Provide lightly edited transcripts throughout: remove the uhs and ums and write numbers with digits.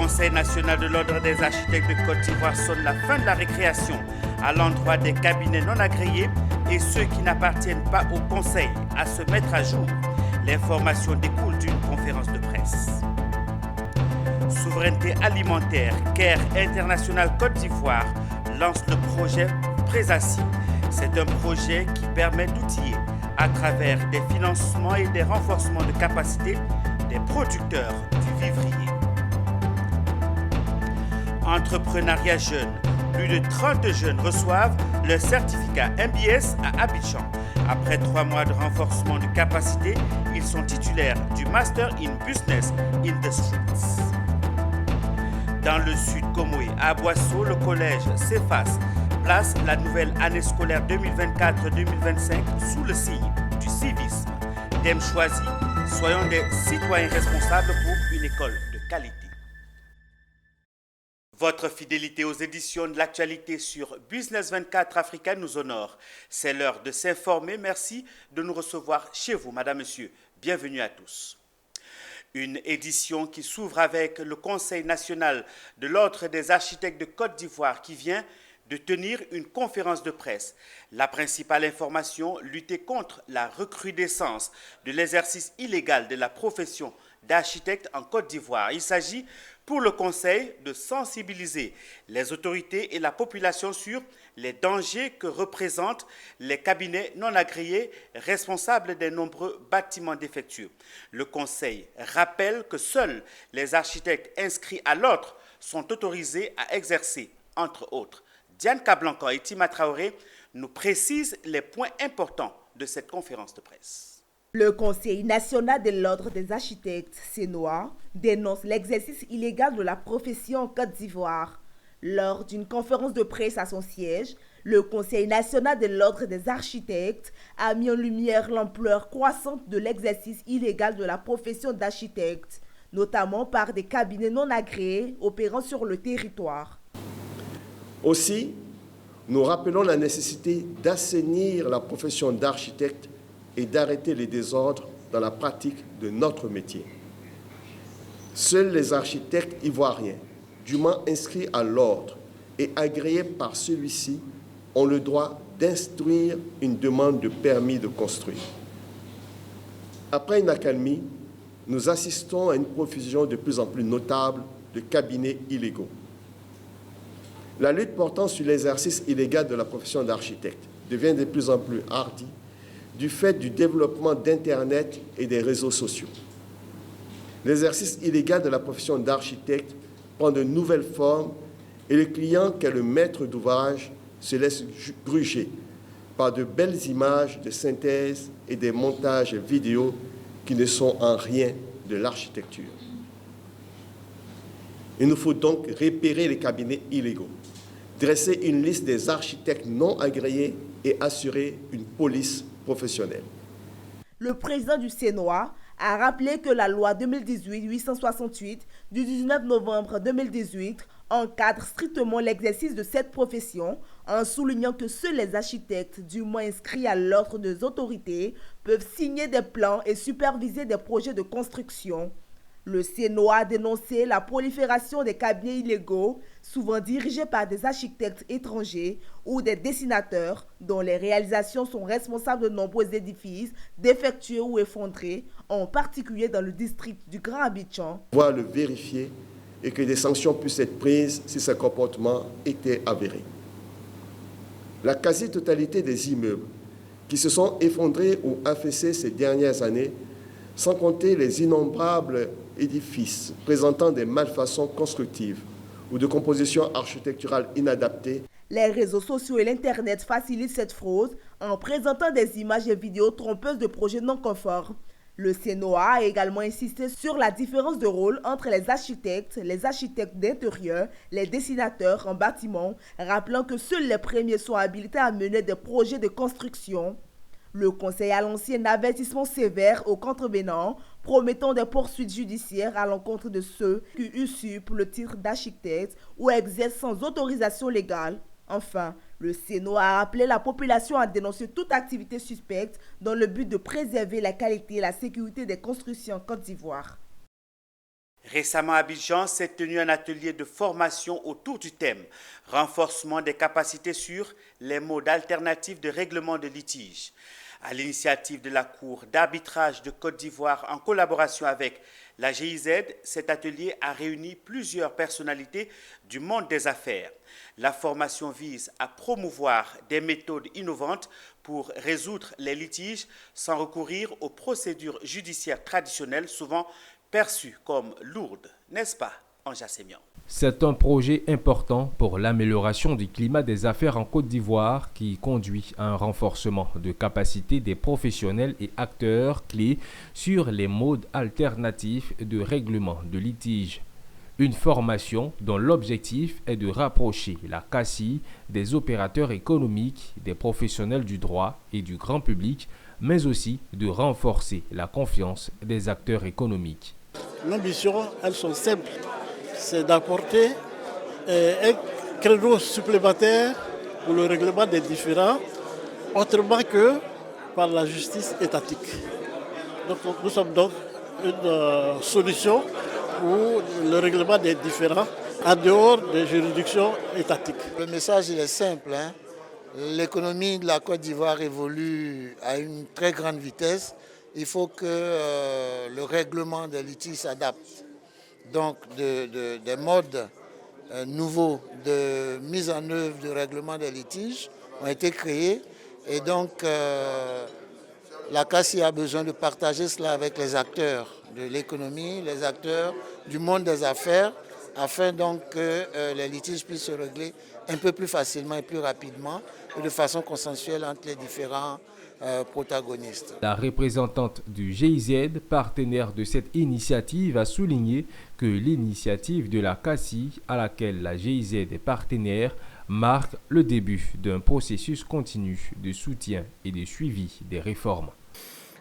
Conseil national de l'Ordre des architectes de Côte d'Ivoire sonne la fin de la récréation à l'endroit des cabinets non agréés et ceux qui n'appartiennent pas au Conseil à se mettre à jour. L'information découle d'une conférence de presse. Souveraineté alimentaire, Care International Côte d'Ivoire lance le projet Présassi. C'est un projet qui permet d'outiller à travers des financements et des renforcements de capacité des producteurs du vivrier. Entrepreneuriat jeune. Plus de 30 jeunes reçoivent le certificat MBS à Abidjan. Après 3 mois de renforcement de capacité, ils sont titulaires du Master in Business in the Streets. Dans le sud Comoé, à Boisseau, le collège CEFAS place la nouvelle année scolaire 2024-2025 sous le signe du civisme. Thème choisi, soyons des citoyens responsables pour une école de qualité. Votre fidélité aux éditions de l'actualité sur Business 24 Africa nous honore. C'est l'heure de s'informer. Merci de nous recevoir chez vous, Madame, Monsieur. Bienvenue à tous. Une édition qui s'ouvre avec le Conseil national de l'Ordre des architectes de Côte d'Ivoire qui vient de tenir une conférence de presse. La principale information, lutter contre la recrudescence de l'exercice illégal de la profession d'architecte en Côte d'Ivoire. Il s'agit pour le Conseil de sensibiliser les autorités et la population sur les dangers que représentent les cabinets non agréés responsables des nombreux bâtiments défectueux. Le Conseil rappelle que seuls les architectes inscrits à l'ordre sont autorisés à exercer, entre autres. Diane Kablancan et Tima Traoré nous précisent les points importants de cette conférence de presse. Le Conseil national de l'Ordre des architectes, CNOA, dénonce l'exercice illégal de la profession en Côte d'Ivoire. Lors d'une conférence de presse à son siège, le Conseil national de l'Ordre des architectes a mis en lumière l'ampleur croissante de l'exercice illégal de la profession d'architecte, notamment par des cabinets non agréés opérant sur le territoire. Aussi, nous rappelons la nécessité d'assainir la profession d'architecte et d'arrêter les désordres dans la pratique de notre métier. Seuls les architectes ivoiriens, dûment inscrits à l'ordre et agréés par celui-ci, ont le droit d'instruire une demande de permis de construire. Après une accalmie, nous assistons à une profusion de plus en plus notable de cabinets illégaux. La lutte portant sur l'exercice illégal de la profession d'architecte devient de plus en plus hardie du fait du développement d'Internet et des réseaux sociaux. L'exercice illégal de la profession d'architecte prend de nouvelles formes et le client, qu'est le maître d'ouvrage, se laisse gruger par de belles images de synthèse et des montages vidéo qui ne sont en rien de l'architecture. Il nous faut donc repérer les cabinets illégaux, dresser une liste des architectes non agréés et assurer une police professionnelle. Le président du CNOA a rappelé que la loi 2018-868 du 19 novembre 2018 encadre strictement l'exercice de cette profession en soulignant que seuls les architectes dûment inscrits à l'ordre des autorités peuvent signer des plans et superviser des projets de construction. Le CNOA a dénoncé la prolifération des cabinets illégaux, souvent dirigés par des architectes étrangers ou des dessinateurs dont les réalisations sont responsables de nombreux édifices défectueux ou effondrés, en particulier dans le district du Grand Abidjan. On doit le vérifier et que des sanctions puissent être prises si ce comportement était avéré. La quasi-totalité des immeubles qui se sont effondrés ou affaissés ces dernières années, sans compter les innombrables édifices présentant des malfaçons constructives ou de compositions architecturales inadaptées. Les réseaux sociaux et l'Internet facilitent cette fraude en présentant des images et vidéos trompeuses de projets non conformes. Le CNOA a également insisté sur la différence de rôle entre les architectes d'intérieur, les dessinateurs en bâtiment, rappelant que seuls les premiers sont habilités à mener des projets de construction. Le Conseil a lancé un avertissement sévère aux contrevenants, promettant des poursuites judiciaires à l'encontre de ceux qui usurpent le titre d'architecte ou exercent sans autorisation légale. Enfin, le CNOA a appelé la population à dénoncer toute activité suspecte dans le but de préserver la qualité et la sécurité des constructions en Côte d'Ivoire. Récemment à Abidjan s'est tenu un atelier de formation autour du thème « Renforcement des capacités sur les modes alternatifs de règlement de litiges ». À l'initiative de la Cour d'arbitrage de Côte d'Ivoire en collaboration avec la GIZ, cet atelier a réuni plusieurs personnalités du monde des affaires. La formation vise à promouvoir des méthodes innovantes pour résoudre les litiges sans recourir aux procédures judiciaires traditionnelles souvent perçues comme lourdes, n'est-ce pas, Anja Sémian? C'est un projet important pour l'amélioration du climat des affaires en Côte d'Ivoire qui conduit à un renforcement de capacité des professionnels et acteurs clés sur les modes alternatifs de règlement de litiges. Une formation dont l'objectif est de rapprocher la CACI des opérateurs économiques, des professionnels du droit et du grand public, mais aussi de renforcer la confiance des acteurs économiques. L'ambition, elles sont simples. C'est d'apporter un créneau supplémentaire pour le règlement des différends, autrement que par la justice étatique. Donc, nous sommes donc une solution pour le règlement des différends en dehors des juridictions étatiques. Le message il est simple. L'économie de la Côte d'Ivoire évolue à une très grande vitesse. Il faut que le règlement des litiges s'adapte. Donc des modes nouveaux de mise en œuvre du règlement des litiges ont été créés. Et donc la CACI a besoin de partager cela avec les acteurs de l'économie, les acteurs du monde des affaires, afin donc que les litiges puissent se régler un peu plus facilement et plus rapidement et de façon consensuelle entre les différents protagonistes. La représentante du GIZ, partenaire de cette initiative, a souligné que l'initiative de la CACI, à laquelle la GIZ est partenaire, marque le début d'un processus continu de soutien et de suivi des réformes.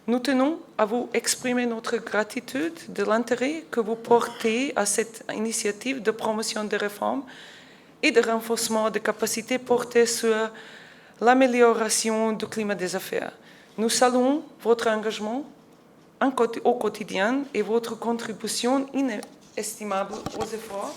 Nous tenons à vous exprimer notre gratitude de l'intérêt que vous portez à cette initiative de promotion des réformes et de renforcement des capacités portées sur l'amélioration du climat des affaires. Nous saluons votre engagement au quotidien et votre contribution inestimable aux efforts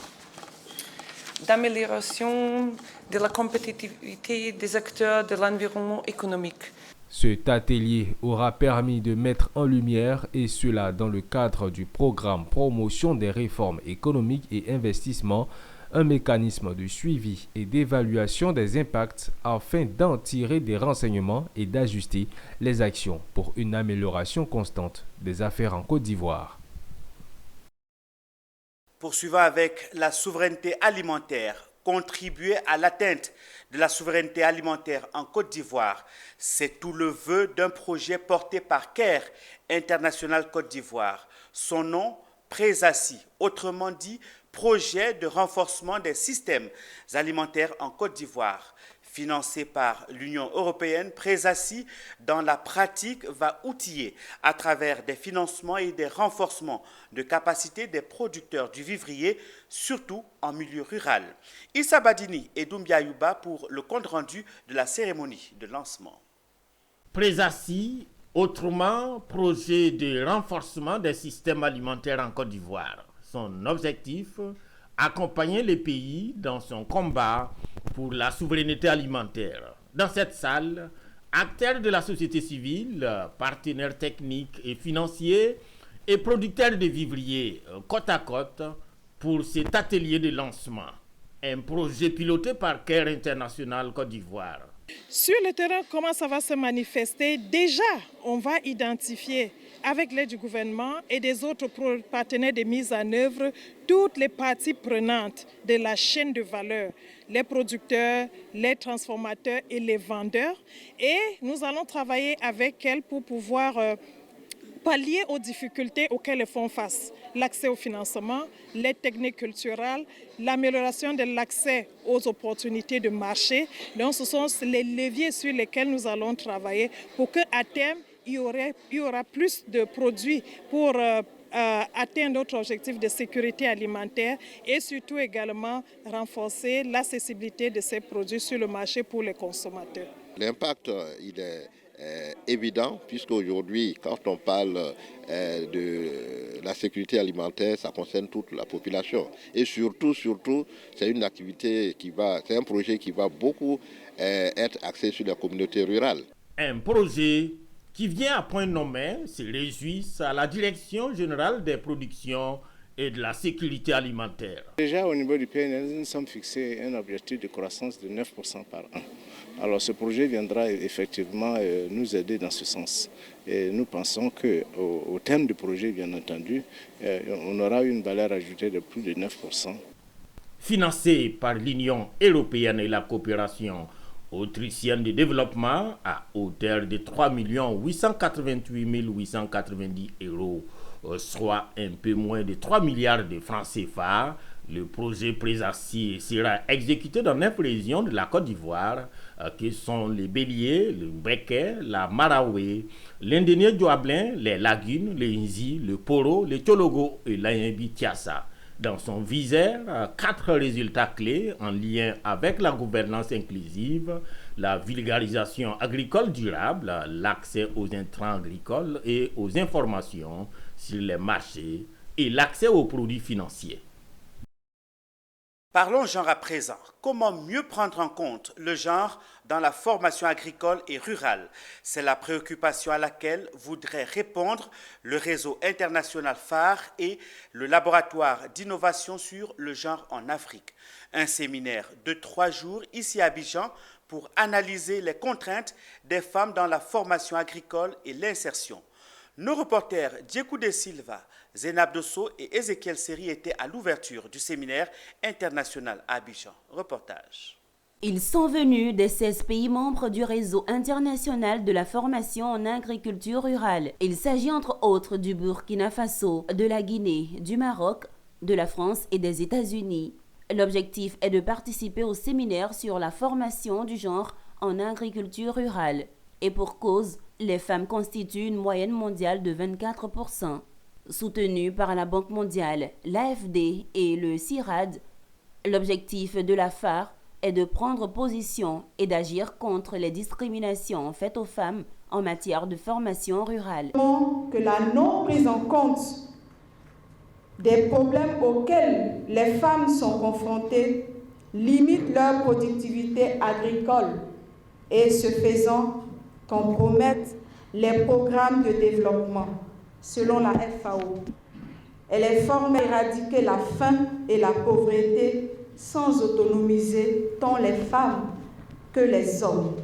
d'amélioration de la compétitivité des acteurs de l'environnement économique. Cet atelier aura permis de mettre en lumière, et cela dans le cadre du programme Promotion des réformes économiques et investissements, un mécanisme de suivi et d'évaluation des impacts afin d'en tirer des renseignements et d'ajuster les actions pour une amélioration constante des affaires en Côte d'Ivoire. Poursuivant avec la souveraineté alimentaire, contribuer à l'atteinte de la souveraineté alimentaire en Côte d'Ivoire, c'est tout le vœu d'un projet porté par CARE International Côte d'Ivoire. Son nom, Présassi, autrement dit, projet de renforcement des systèmes alimentaires en Côte d'Ivoire. Financé par l'Union européenne, Présassi, dans la pratique, va outiller à travers des financements et des renforcements de capacités des producteurs du vivrier, surtout en milieu rural. Issa Badini et Doumbia Yuba pour le compte-rendu de la cérémonie de lancement. Présassi, autrement projet de renforcement des systèmes alimentaires en Côte d'Ivoire. Son objectif, accompagner les pays dans son combat pour la souveraineté alimentaire. Dans cette salle, acteurs de la société civile, partenaires techniques et financiers et producteurs de vivriers côte à côte pour cet atelier de lancement. Un projet piloté par CARE International Côte d'Ivoire. Sur le terrain, comment ça va se manifester? Déjà, on va identifier avec l'aide du gouvernement et des autres partenaires de mise en œuvre toutes les parties prenantes de la chaîne de valeur, les producteurs, les transformateurs et les vendeurs. Et nous allons travailler avec elles pour pouvoir pallier aux difficultés auxquelles elles font face. L'accès au financement, les techniques culturelles, l'amélioration de l'accès aux opportunités de marché. Donc ce sont les leviers sur lesquels nous allons travailler pour qu'à terme, il y aura plus de produits pour atteindre notre objectif de sécurité alimentaire et surtout également renforcer l'accessibilité de ces produits sur le marché pour les consommateurs. L'impact, il est évident, puisque aujourd'hui, quand on parle de la sécurité alimentaire, ça concerne toute la population. Et surtout, c'est une activité c'est un projet qui va beaucoup être axé sur la communauté rurale. Un projet qui vient à point nommé se réjouissent à la Direction générale des productions et de la sécurité alimentaire. Déjà au niveau du PNL, nous sommes fixés un objectif de croissance de 9% par an. Alors ce projet viendra effectivement nous aider dans ce sens. Et nous pensons qu'au terme du projet, bien entendu, on aura une valeur ajoutée de plus de 9%. Financé par l'Union européenne et la coopération autrichienne de développement à hauteur de 3 888 890 €, soit un peu moins de 3 milliards de francs CFA, le projet Présassi sera exécuté dans 9 régions de la Côte d'Ivoire, qui sont les Béliers, le Béquet, la Maraoué, l'Indénié Douablin, les Lagunes, les Nzi, le Poro, le Tchologo et l'Ayimbi-Tiassa. Dans son viseur, 4 résultats clés en lien avec la gouvernance inclusive, la vulgarisation agricole durable, l'accès aux intrants agricoles et aux informations sur les marchés et l'accès aux produits financiers. Parlons genre à présent. Comment mieux prendre en compte le genre dans la formation agricole et rurale? C'est la préoccupation à laquelle voudrait répondre le réseau international phare et le laboratoire d'innovation sur le genre en Afrique. Un séminaire de 3 jours ici à Abidjan pour analyser les contraintes des femmes dans la formation agricole et l'insertion. Nos reporters Djekou De Silva, Zénab Dosso et Ezekiel Seri étaient à l'ouverture du séminaire international à Abidjan. Reportage. Ils sont venus des 16 pays membres du réseau international de la formation en agriculture rurale. Il s'agit entre autres du Burkina Faso, de la Guinée, du Maroc, de la France et des États-Unis. L'objectif est de participer au séminaire sur la formation du genre en agriculture rurale. Et pour cause, les femmes constituent une moyenne mondiale de 24%. Soutenue par la Banque mondiale, l'AFD et le CIRAD, l'objectif de la phare est de prendre position et d'agir contre les discriminations faites aux femmes en matière de formation rurale. Que la non prise en compte des problèmes auxquels les femmes sont confrontées limite leur productivité agricole et, ce faisant, compromettent les programmes de développement. Selon la FAO, elle est formée à éradiquer la faim et la pauvreté sans autonomiser tant les femmes que les hommes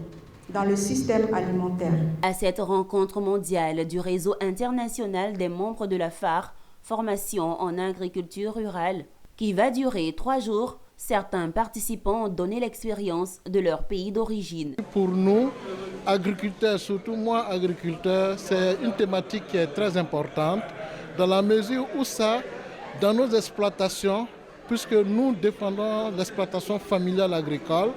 dans le système alimentaire. À cette rencontre mondiale du réseau international des membres de la phare, formation en agriculture rurale, qui va durer 3 jours, certains participants ont donné l'expérience de leur pays d'origine. Pour nous, agriculteurs, surtout moi agriculteur, c'est une thématique qui est très importante dans la mesure où ça, dans nos exploitations, puisque nous défendons l'exploitation familiale agricole,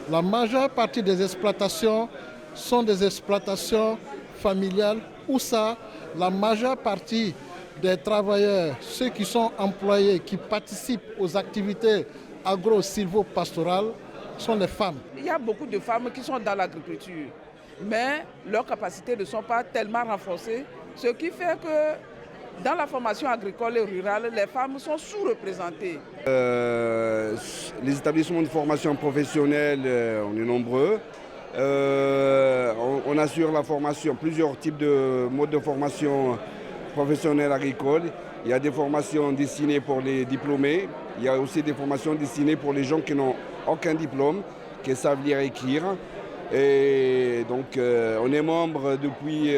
la majeure partie des exploitations sont des exploitations familiales où ça, la majeure partie des travailleurs, ceux qui sont employés, qui participent aux activités agro-silvo-pastorales, sont les femmes. Il y a beaucoup de femmes qui sont dans l'agriculture, mais leurs capacités ne sont pas tellement renforcées, ce qui fait que dans la formation agricole et rurale, les femmes sont sous-représentées. Les établissements de formation professionnelle, on est nombreux. On assure la formation, plusieurs types de modes de formation professionnelle agricole. Il y a des formations destinées pour les diplômés. Il y a aussi des formations destinées pour les gens qui n'ont aucun diplôme, qui savent lire et écrire. Et donc on est membre depuis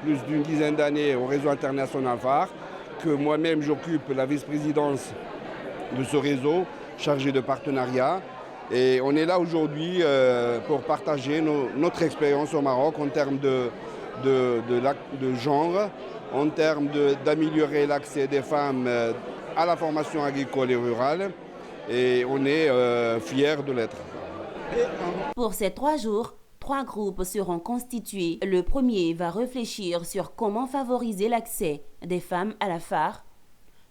plus d'une dizaine d'années au réseau international phare, que moi-même j'occupe la vice-présidence de ce réseau, chargé de partenariat. Et on est là aujourd'hui pour partager notre expérience au Maroc en termes de genre, en termes d'améliorer l'accès des femmes à la formation agricole et rurale. Et on est fiers de l'être. Pour ces 3 jours, 3 groupes seront constitués. Le premier va réfléchir sur comment favoriser l'accès des femmes à la phare.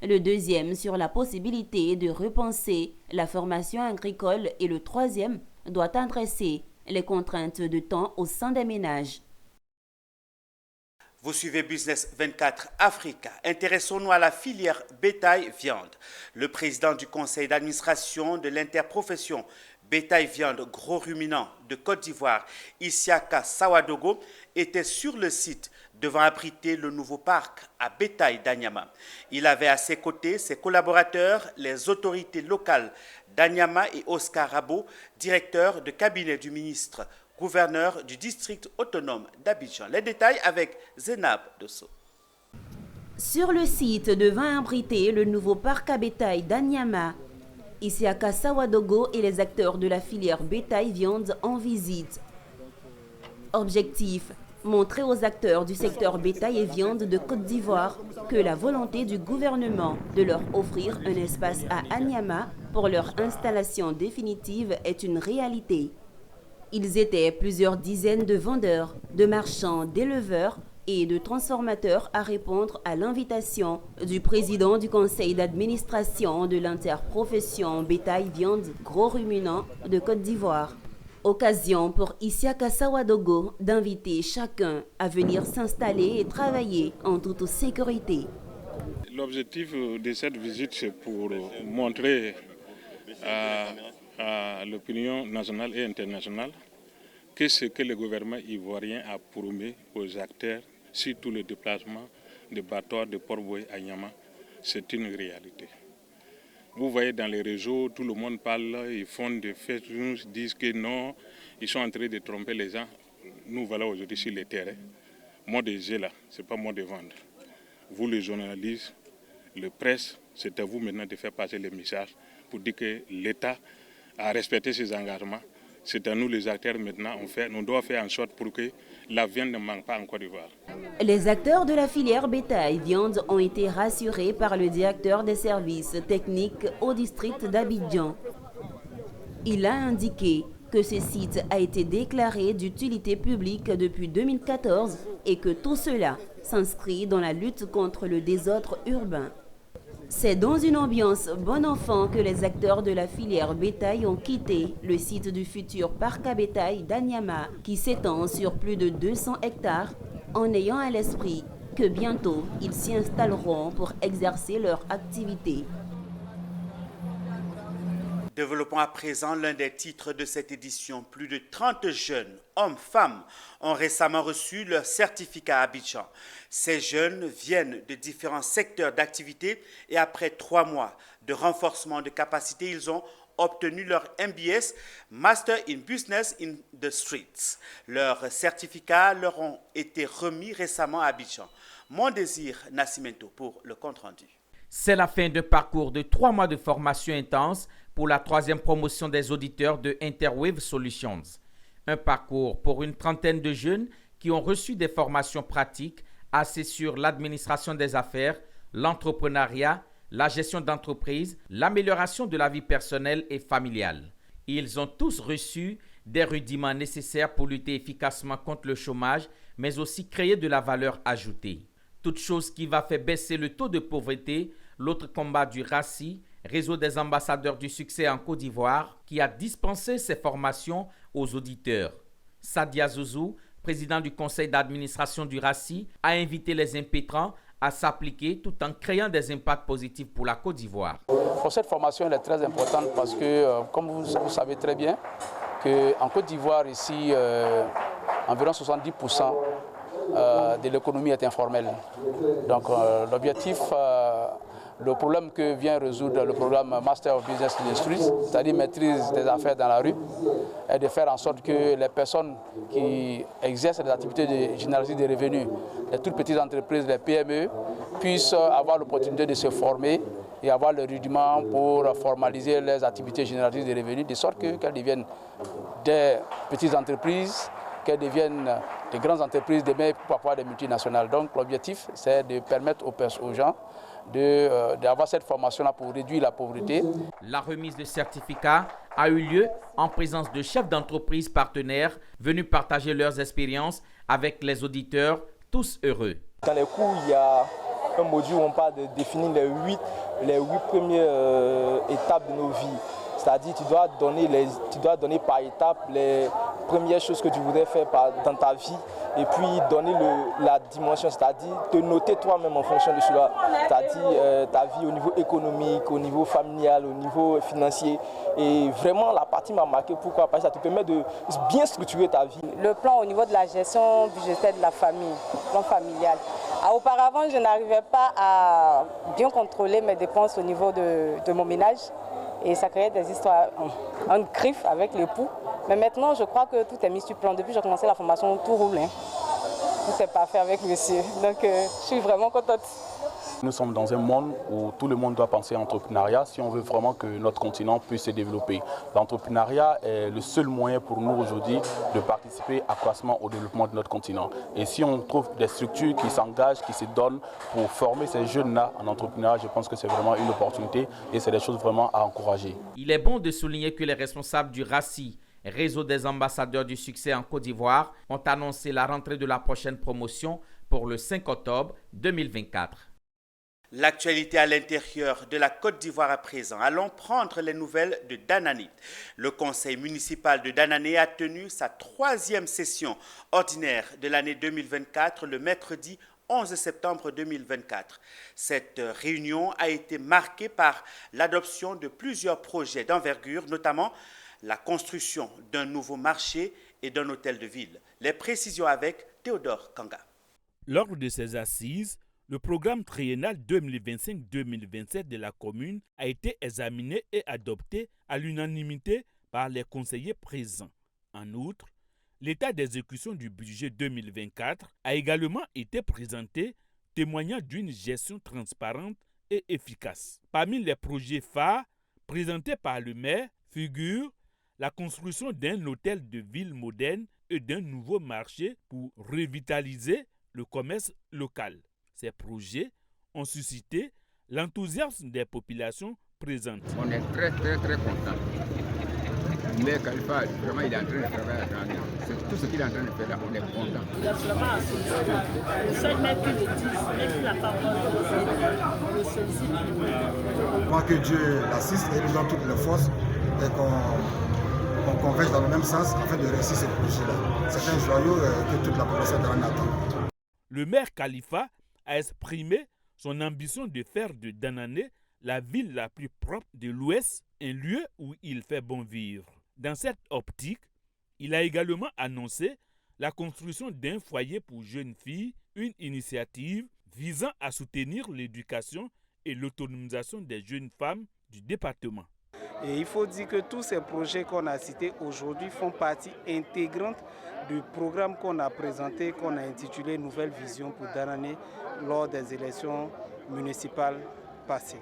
Le deuxième sur la possibilité de repenser la formation agricole et le troisième doit adresser les contraintes de temps au sein des ménages. Vous suivez Business 24 Africa. Intéressons-nous à la filière bétail-viande. Le président du conseil d'administration de l'interprofession bétail-viande gros ruminant de Côte d'Ivoire, Isiaka Sawadogo, était sur le site devant abriter le nouveau parc à bétail d'Anyama. Il avait à ses côtés ses collaborateurs, les autorités locales d'Anyama et Oscar Rabo, directeur de cabinet du ministre gouverneur du district autonome d'Abidjan. Les détails avec Zénab Dosso. Sur le site devant abriter le nouveau parc à bétail d'Anyama, Isiaka Sawadogo et les acteurs de la filière bétail-viande en visite. Objectif, montrer aux acteurs du secteur bétail et viande de Côte d'Ivoire que la volonté du gouvernement de leur offrir un espace à Anyama pour leur installation définitive est une réalité. Ils étaient plusieurs dizaines de vendeurs, de marchands, d'éleveurs et de transformateurs à répondre à l'invitation du président du conseil d'administration de l'interprofession bétail-viande gros ruminant de Côte d'Ivoire. Occasion pour Isiaka Sawadogo d'inviter chacun à venir s'installer et travailler en toute sécurité. L'objectif de cette visite, c'est pour montrer à l'opinion nationale et internationale que ce que le gouvernement ivoirien a promis aux acteurs sur tous les déplacements de bateaux de Port-Boué à Nyama, c'est une réalité. Vous voyez dans les réseaux, tout le monde parle, ils font des faits, ils disent que non, ils sont en train de tromper les gens. Nous voilà aujourd'hui sur le terrain. Moi de j'ai là, ce n'est pas moi de vendre. Vous les journalistes, le presse, c'est à vous maintenant de faire passer les messages pour dire que l'État a respecté ses engagements. C'est à nous les acteurs maintenant, on doit faire en sorte pour que la viande ne manque pas en Côte d'Ivoire. Les acteurs de la filière bétail-viande ont été rassurés par le directeur des services techniques au district d'Abidjan. Il a indiqué que ce site a été déclaré d'utilité publique depuis 2014 et que tout cela s'inscrit dans la lutte contre le désordre urbain. C'est dans une ambiance bon enfant que les acteurs de la filière bétail ont quitté le site du futur parc à bétail d'Anyama qui s'étend sur plus de 200 hectares en ayant à l'esprit que bientôt ils s'y installeront pour exercer leur activité. Développons à présent l'un des titres de cette édition. Plus de 30 jeunes, hommes, femmes, ont récemment reçu leur certificat à Abidjan. Ces jeunes viennent de différents secteurs d'activité et après 3 mois de renforcement de capacité, ils ont obtenu leur MBS, Master in Business in the Streets. Leurs certificats leur ont été remis récemment à Abidjan. Mon désir, Nascimento, pour le compte-rendu. C'est la fin d'un parcours de 3 mois de formation intense pour la 3e promotion des auditeurs de Interwave Solutions. Un parcours pour une trentaine de jeunes qui ont reçu des formations pratiques axées sur l'administration des affaires, l'entrepreneuriat, la gestion d'entreprise, l'amélioration de la vie personnelle et familiale. Ils ont tous reçu des rudiments nécessaires pour lutter efficacement contre le chômage, mais aussi créer de la valeur ajoutée. Toute chose qui va faire baisser le taux de pauvreté, l'autre combat du RACI, Réseau des ambassadeurs du succès en Côte d'Ivoire, qui a dispensé ces formations aux auditeurs. Sadia Zouzou, président du conseil d'administration du RACI, a invité les impétrants à s'appliquer tout en créant des impacts positifs pour la Côte d'Ivoire. Cette formation elle est très importante parce que, comme vous savez très bien, qu'en Côte d'Ivoire, ici, environ 70% de l'économie est informelle. Donc l'objectif, le problème que vient résoudre le programme Master of Business Industries, c'est-à-dire maîtrise des affaires dans la rue, est de faire en sorte que les personnes qui exercent des activités de génération des revenus, les toutes petites entreprises, les PME, puissent avoir l'opportunité de se former et avoir le rudiment pour formaliser les activités génératrices de revenus, de sorte qu'elles deviennent des petites entreprises, qu'elles deviennent des grandes entreprises, demain parfois des multinationales. Donc l'objectif, c'est de permettre aux gens d'avoir cette formation-là pour réduire la pauvreté. La remise de certificats a eu lieu en présence de chefs d'entreprise partenaires venus partager leurs expériences avec les auditeurs, tous heureux. Dans les cours, il y a un module où on parle de définir les huit premières étapes de nos vies. C'est-à-dire tu dois donner par étapes les premières choses que tu voudrais faire dans ta vie et puis donner la dimension, c'est-à-dire te noter toi-même en fonction de cela. C'est-à-dire ta vie au niveau économique, au niveau familial, au niveau financier. Et vraiment la partie m'a marqué. Pourquoi? Parce que ça te permet de bien structurer ta vie. Le plan au niveau de la gestion budgétaire de la famille, plan familial. Auparavant, je n'arrivais pas à bien contrôler mes dépenses au niveau de mon ménage et ça créait des histoires en griffe avec l'époux. Mais maintenant, je crois que tout est mis sur plan. Depuis que j'ai commencé la formation, tout roule. Tout est parfait avec monsieur. Donc, je suis vraiment contente. Nous sommes dans un monde où tout le monde doit penser à l'entrepreneuriat si on veut vraiment que notre continent puisse se développer. L'entrepreneuriat est le seul moyen pour nous aujourd'hui de participer accroissement au développement de notre continent. Et si on trouve des structures qui s'engagent, qui se donnent pour former ces jeunes-là en entrepreneuriat, je pense que c'est vraiment une opportunité et c'est des choses vraiment à encourager. Il est bon de souligner que les responsables du RACI, Réseau des ambassadeurs du succès en Côte d'Ivoire, ont annoncé la rentrée de la prochaine promotion pour le 5 octobre 2024. L'actualité à l'intérieur de la Côte d'Ivoire à présent. Allons prendre les nouvelles de Danané. Le conseil municipal de Danané a tenu sa 3e session ordinaire de l'année 2024 le mercredi 11 septembre 2024. Cette réunion a été marquée par l'adoption de plusieurs projets d'envergure, notamment la construction d'un nouveau marché et d'un hôtel de ville. Les précisions avec Théodore Kanga. Lors de ces assises, le programme triennal 2025-2027 de la commune a été examiné et adopté à l'unanimité par les conseillers présents. En outre, l'état d'exécution du budget 2024 a également été présenté, témoignant d'une gestion transparente et efficace. Parmi les projets phares présentés par le maire figurent la construction d'un hôtel de ville moderne et d'un nouveau marché pour revitaliser le commerce local. Ces projets ont suscité l'enthousiasme des populations présentes. On est très contents. Mais Khalifa, vraiment, il est en train de travailler à grandeur. C'est tout ce qu'il est en train de faire là, on est content. Il a seulement associé. Le seul maire qui le dit, même s'il n'a pas encore le sollicite. Je crois que Dieu l'assiste et nous donne toutes les forces et qu'on converge dans le même sens afin de réussir ce projet-là. C'est un joyau que toute la population de Danané attend. Le maire Khalifa a exprimé son ambition de faire de Danané la ville la plus propre de l'Ouest, un lieu où il fait bon vivre. Dans cette optique, il a également annoncé la construction d'un foyer pour jeunes filles, une initiative visant à soutenir l'éducation et l'autonomisation des jeunes femmes du département. Et il faut dire que tous ces projets qu'on a cités aujourd'hui font partie intégrante du programme qu'on a présenté, qu'on a intitulé Nouvelle Vision pour Danané lors des élections municipales passées.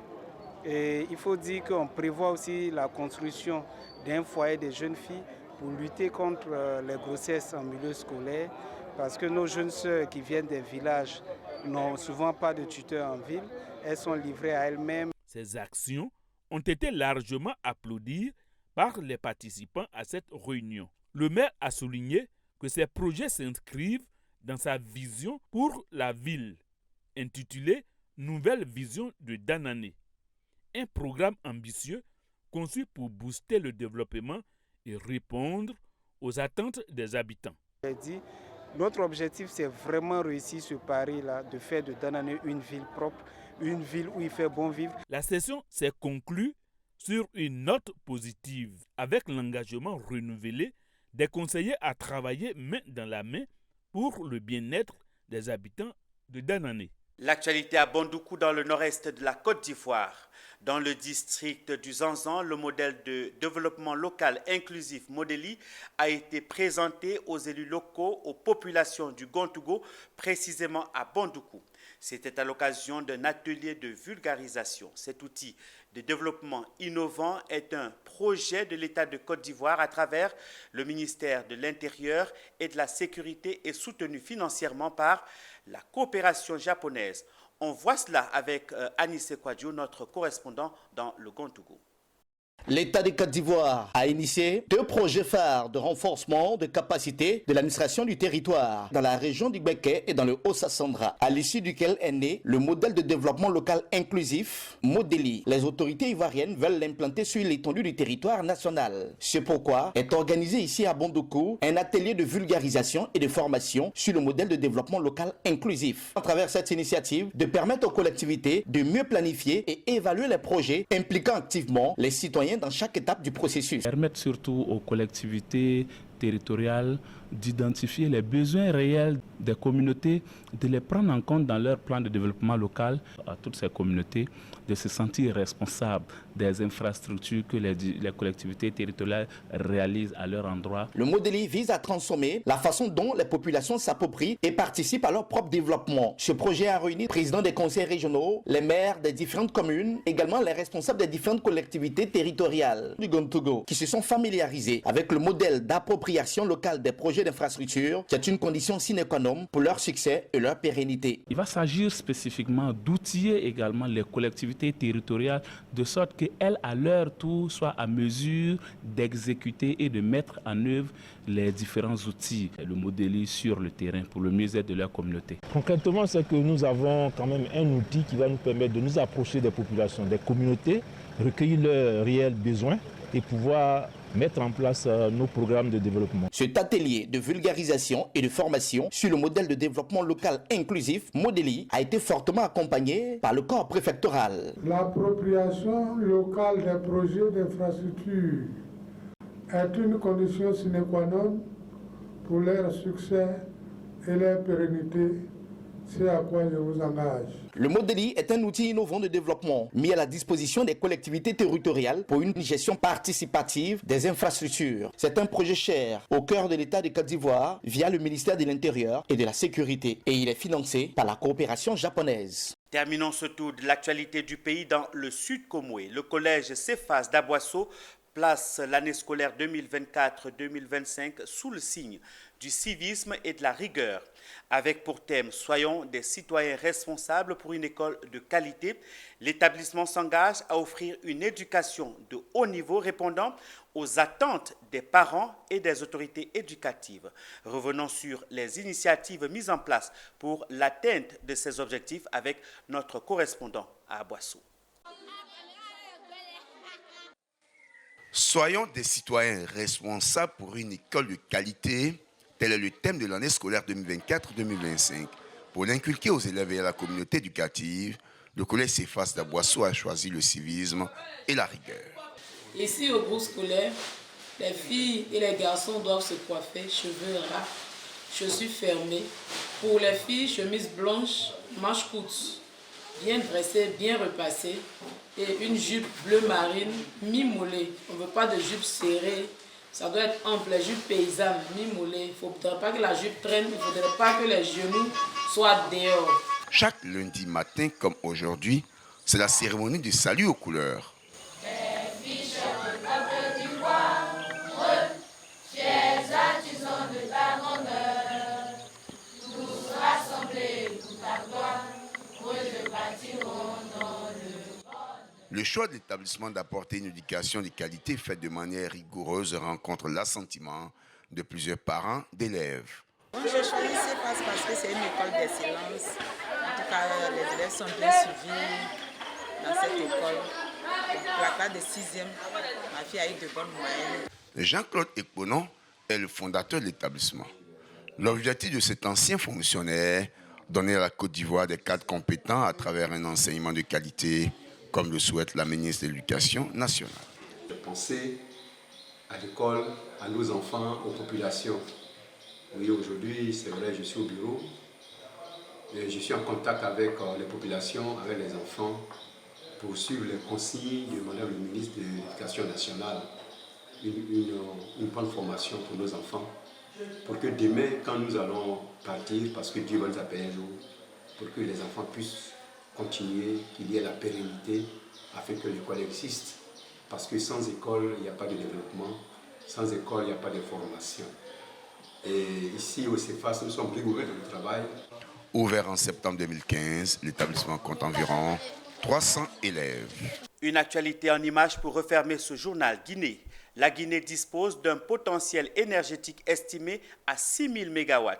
Et il faut dire qu'on prévoit aussi la construction d'un foyer des jeunes filles pour lutter contre les grossesses en milieu scolaire, parce que nos jeunes sœurs qui viennent des villages n'ont souvent pas de tuteurs en ville, elles sont livrées à elles-mêmes. Ces actions ont été largement applaudies par les participants à cette réunion. Le maire a souligné que ces projets s'inscrivent dans sa vision pour la ville, intitulée Nouvelle Vision de Danané. Un programme ambitieux conçu pour booster le développement et répondre aux attentes des habitants. Notre objectif, c'est vraiment réussir ce pari-là, de faire de Danané une ville propre, une ville où il fait bon vivre. La session s'est conclue sur une note positive, avec l'engagement renouvelé des conseillers à travailler main dans la main pour le bien-être des habitants de Danané. L'actualité à Bandoukou dans le nord-est de la Côte d'Ivoire. Dans le district du Zanzan, le modèle de développement local inclusif Modeli a été présenté aux élus locaux, aux populations du Gontougo, précisément à Bandoukou. C'était à l'occasion d'un atelier de vulgarisation. Cet outil de développement innovant est un projet de l'État de Côte d'Ivoire à travers le ministère de l'Intérieur et de la Sécurité et soutenu financièrement par la coopération japonaise. On voit cela avec Anissé Kwadjo, notre correspondant dans le Gontougo. L'État de Côte d'Ivoire a initié 2 projets phares de renforcement de capacité de l'administration du territoire dans la région du Béquet et dans le Haut-Sassandra, à l'issue duquel est né le modèle de développement local inclusif, Modeli. Les autorités ivoiriennes veulent l'implanter sur l'étendue du territoire national. C'est pourquoi est organisé ici à Bondoukou un atelier de vulgarisation et de formation sur le modèle de développement local inclusif. À travers cette initiative, de permettre aux collectivités de mieux planifier et évaluer les projets impliquant activement les citoyens dans chaque étape du processus. Permettre surtout aux collectivités territoriales d'identifier les besoins réels des communautés, de les prendre en compte dans leur plan de développement local, à toutes ces communautés de se sentir responsables des infrastructures que les collectivités territoriales réalisent à leur endroit. Le Modeli vise à transformer la façon dont les populations s'approprient et participent à leur propre développement. Ce projet a réuni les présidents des conseils régionaux, les maires des différentes communes, également les responsables des différentes collectivités territoriales du Gontogo, qui se sont familiarisés avec le modèle d'appropriation locale des projets d'infrastructure, qui est une condition sine qua non pour leur succès et leur pérennité. Il va s'agir spécifiquement d'outiller également les collectivités territoriales de sorte qu'elles, à leur tour, soient à mesure d'exécuter et de mettre en œuvre les différents outils, le Modeli sur le terrain pour le mieux-être de leur communauté. Concrètement, c'est que nous avons quand même un outil qui va nous permettre de nous approcher des populations, des communautés, recueillir leurs réels besoins et pouvoir mettre en place nos programmes de développement. Cet atelier de vulgarisation et de formation sur le modèle de développement local inclusif, Modeli, a été fortement accompagné par le corps préfectoral. L'appropriation locale des projets d'infrastructure est une condition sine qua non pour leur succès et leur pérennité. C'est à quoi je vous engage. Le Modeli est un outil innovant de développement mis à la disposition des collectivités territoriales pour une gestion participative des infrastructures. C'est un projet cher au cœur de l'État de Côte d'Ivoire via le ministère de l'Intérieur et de la Sécurité et il est financé par la coopération japonaise. Terminons ce tour de l'actualité du pays dans le Sud Comoé. Le collège Cephas d'Aboisseau place l'année scolaire 2024-2025 sous le signe du civisme et de la rigueur, avec pour thème « Soyons des citoyens responsables pour une école de qualité ». L'établissement s'engage à offrir une éducation de haut niveau répondant aux attentes des parents et des autorités éducatives. Revenons sur les initiatives mises en place pour l'atteinte de ces objectifs avec notre correspondant à Aboisseau. Soyons des citoyens responsables pour une école de qualité, tel est le thème de l'année scolaire 2024-2025. Pour l'inculquer aux élèves et à la communauté éducative, le collège Cephas d'Aboisseau a choisi le civisme et la rigueur. Ici au groupe scolaire, les filles et les garçons doivent se coiffer, cheveux ras, chaussures fermées. Pour les filles, chemise blanche, manches courtes, bien dressée, bien repassée. Et une jupe bleu marine, mi-moulée. On ne veut pas de jupe serrée. Ça doit être ample, les jupes paysannes, mi-moulées. Il ne faudrait pas que la jupe traîne, il ne faudrait pas que les genoux soient dehors. Chaque lundi matin, comme aujourd'hui, c'est la cérémonie du salut aux couleurs. Le choix de l'établissement d'apporter une éducation de qualité faite de manière rigoureuse rencontre l'assentiment de plusieurs parents d'élèves. J'ai choisi Cephas parce que c'est une école d'excellence. En tout cas, les élèves sont bien suivis dans cette école. Pour la classe de 6e, ma fille a eu de bonnes moyennes. Jean-Claude Ekponon est le fondateur de l'établissement. L'objectif de cet ancien fonctionnaire, donner à la Côte d'Ivoire des cadres compétents à travers un enseignement de qualité, comme le souhaite la ministre de l'Éducation nationale. Penser à l'école, à nos enfants, aux populations. Oui, aujourd'hui, c'est vrai, je suis au bureau. Et je suis en contact avec les populations, avec les enfants, pour suivre les consignes de Madame le ministre de l'Éducation nationale. Une bonne formation pour nos enfants, pour que demain, quand nous allons partir, parce que Dieu va nous appeler un jour, pour que les enfants puissent continuer, qu'il y ait la pérennité, afin que l'école existe. Parce que sans école, il n'y a pas de développement, sans école, il n'y a pas de formation. Et ici, au Cephas, nous sommes rigoureux dans le travail. Ouvert en septembre 2015, l'établissement compte environ 300 élèves. Une actualité en images pour refermer ce journal Guinée. La Guinée dispose d'un potentiel énergétique estimé à 6 000 MW.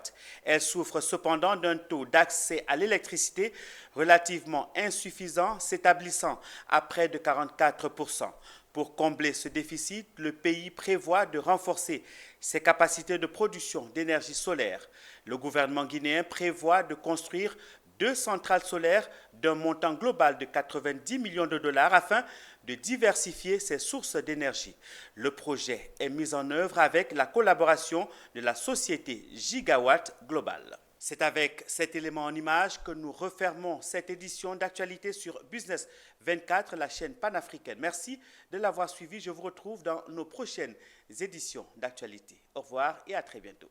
Elle souffre cependant d'un taux d'accès à l'électricité relativement insuffisant, s'établissant à près de 44%. Pour combler ce déficit, le pays prévoit de renforcer ses capacités de production d'énergie solaire. Le gouvernement guinéen prévoit de construire 2 centrales solaires d'un montant global de 90 millions de dollars afin de diversifier ses sources d'énergie. Le projet est mis en œuvre avec la collaboration de la société Gigawatt Global. C'est avec cet élément en image que nous refermons cette édition d'actualité sur Business 24, la chaîne panafricaine. Merci de l'avoir suivi. Je vous retrouve dans nos prochaines éditions d'actualité. Au revoir et à très bientôt.